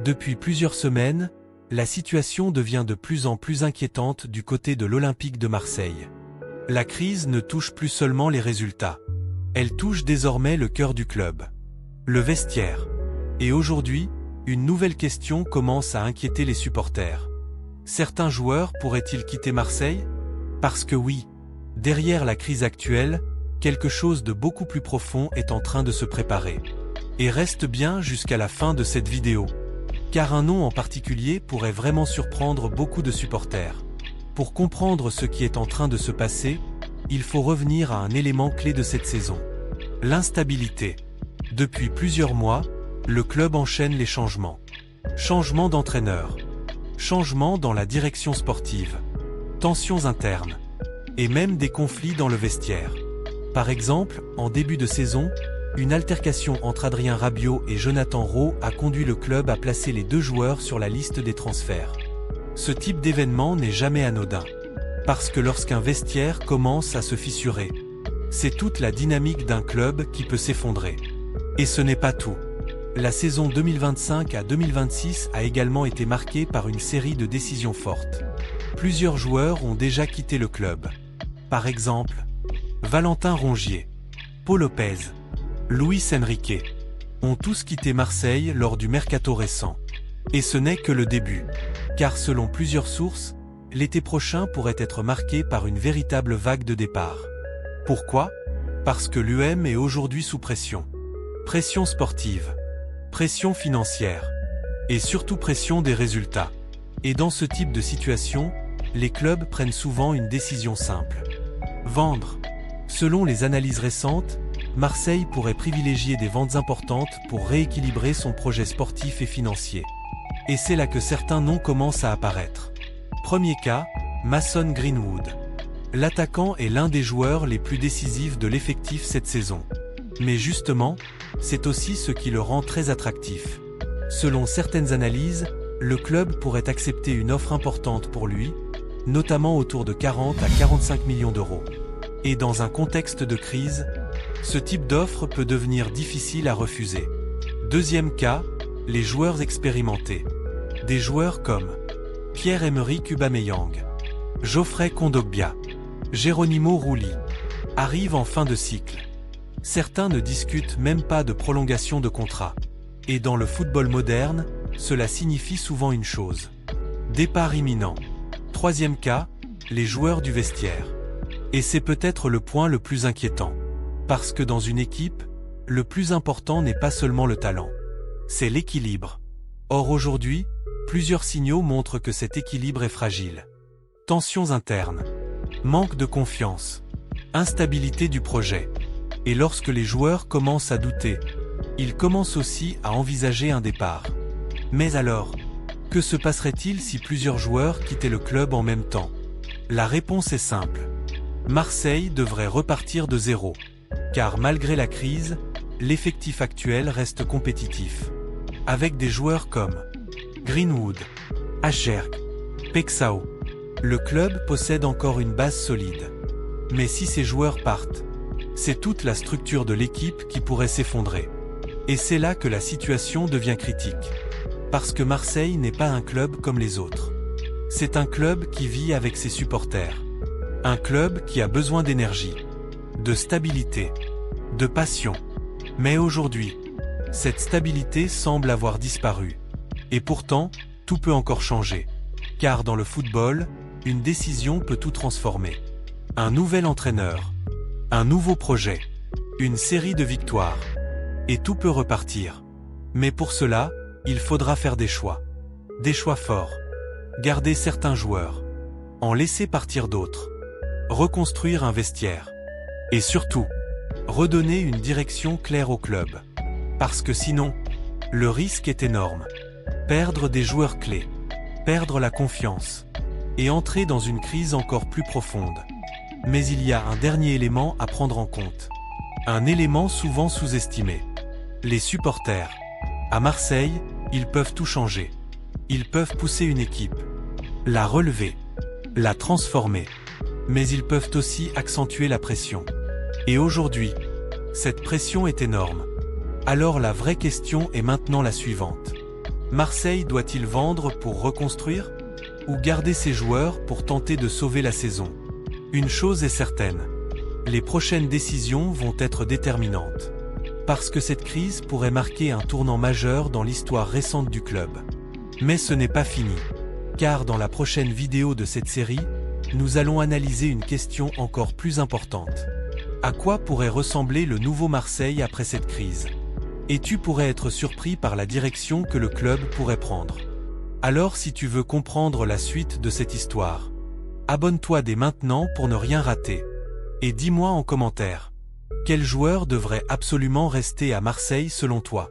Depuis plusieurs semaines, la situation devient de plus en plus inquiétante du côté de l'Olympique de Marseille. La crise ne touche plus seulement les résultats. Elle touche désormais le cœur du club, le vestiaire. Et aujourd'hui, une nouvelle question commence à inquiéter les supporters. Certains joueurs pourraient-ils quitter Marseille? Parce que oui, derrière la crise actuelle, quelque chose de beaucoup plus profond est en train de se préparer. Et reste bien jusqu'à la fin de cette vidéo. Car un nom en particulier pourrait vraiment surprendre beaucoup de supporters. Pour comprendre ce qui est en train de se passer, il faut revenir à un élément clé de cette saison. L'instabilité. Depuis plusieurs mois, le club enchaîne les changements. Changement d'entraîneur. Changement dans la direction sportive. Tensions internes. Et même des conflits dans le vestiaire. Par exemple, en début de saison, une altercation entre Adrien Rabiot et Jonathan Rowe a conduit le club à placer les deux joueurs sur la liste des transferts. Ce type d'événement n'est jamais anodin. Parce que lorsqu'un vestiaire commence à se fissurer, c'est toute la dynamique d'un club qui peut s'effondrer. Et ce n'est pas tout. La saison 2025 à 2026 a également été marquée par une série de décisions fortes. Plusieurs joueurs ont déjà quitté le club. Par exemple, Valentin Rongier, Pau Lopez, Luis Enrique ont tous quitté Marseille lors du mercato récent. Et ce n'est que le début. Car selon plusieurs sources, l'été prochain pourrait être marqué par une véritable vague de départ. Pourquoi? Parce que l'UM est aujourd'hui sous pression. Pression sportive, pression financière, et surtout pression des résultats. Et dans ce type de situation, les clubs prennent souvent une décision simple. Vendre. Selon les analyses récentes, Marseille pourrait privilégier des ventes importantes pour rééquilibrer son projet sportif et financier. Et c'est là que certains noms commencent à apparaître. Premier cas, Mason Greenwood. L'attaquant est l'un des joueurs les plus décisifs de l'effectif cette saison. Mais justement, c'est aussi ce qui le rend très attractif. Selon certaines analyses, le club pourrait accepter une offre importante pour lui, notamment autour de 40 à 45 millions d'euros. Et dans un contexte de crise, ce type d'offre peut devenir difficile à refuser. Deuxième cas, les joueurs expérimentés. Des joueurs comme Pierre-Emerick Aubameyang, Geoffrey Kondogbia, Geronimo Rulli arrivent en fin de cycle. Certains ne discutent même pas de prolongation de contrat. Et dans le football moderne, cela signifie souvent une chose. Départ imminent. Troisième cas, les joueurs du vestiaire. Et c'est peut-être le point le plus inquiétant. Parce que dans une équipe, le plus important n'est pas seulement le talent. C'est l'équilibre. Or aujourd'hui, plusieurs signaux montrent que cet équilibre est fragile. Tensions internes. Manque de confiance. Instabilité du projet. Et lorsque les joueurs commencent à douter, ils commencent aussi à envisager un départ. Mais alors, que se passerait-il si plusieurs joueurs quittaient le club en même temps? La réponse est simple. Marseille devrait repartir de zéro. Car malgré la crise, l'effectif actuel reste compétitif. Avec des joueurs comme Greenwood, Acherk, Pexao, le club possède encore une base solide. Mais si ces joueurs partent, c'est toute la structure de l'équipe qui pourrait s'effondrer. Et c'est là que la situation devient critique. Parce que Marseille n'est pas un club comme les autres. C'est un club qui vit avec ses supporters. Un club qui a besoin d'énergie, de stabilité, de passion. Mais aujourd'hui, cette stabilité semble avoir disparu. Et pourtant, tout peut encore changer. Car dans le football, une décision peut tout transformer. Un nouvel entraîneur, un nouveau projet, une série de victoires. Et tout peut repartir. Mais pour cela, il faudra faire des choix. Des choix forts. Garder certains joueurs. En laisser partir d'autres. Reconstruire un vestiaire. Et surtout, redonner une direction claire au club. Parce que sinon, le risque est énorme. Perdre des joueurs clés. Perdre la confiance. Et entrer dans une crise encore plus profonde. Mais il y a un dernier élément à prendre en compte. Un élément souvent sous-estimé. Les supporters. À Marseille, ils peuvent tout changer. Ils peuvent pousser une équipe. La relever. La transformer. Mais ils peuvent aussi accentuer la pression. Et aujourd'hui, cette pression est énorme. Alors la vraie question est maintenant la suivante. Marseille doit-il vendre pour reconstruire? Ou garder ses joueurs pour tenter de sauver la saison? Une chose est certaine. Les prochaines décisions vont être déterminantes. Parce que cette crise pourrait marquer un tournant majeur dans l'histoire récente du club. Mais ce n'est pas fini. Car dans la prochaine vidéo de cette série, nous allons analyser une question encore plus importante. À quoi pourrait ressembler le nouveau Marseille après cette crise? Et tu pourrais être surpris par la direction que le club pourrait prendre. Alors si tu veux comprendre la suite de cette histoire, abonne-toi dès maintenant pour ne rien rater. Et dis-moi en commentaire, quel joueur devrait absolument rester à Marseille selon toi?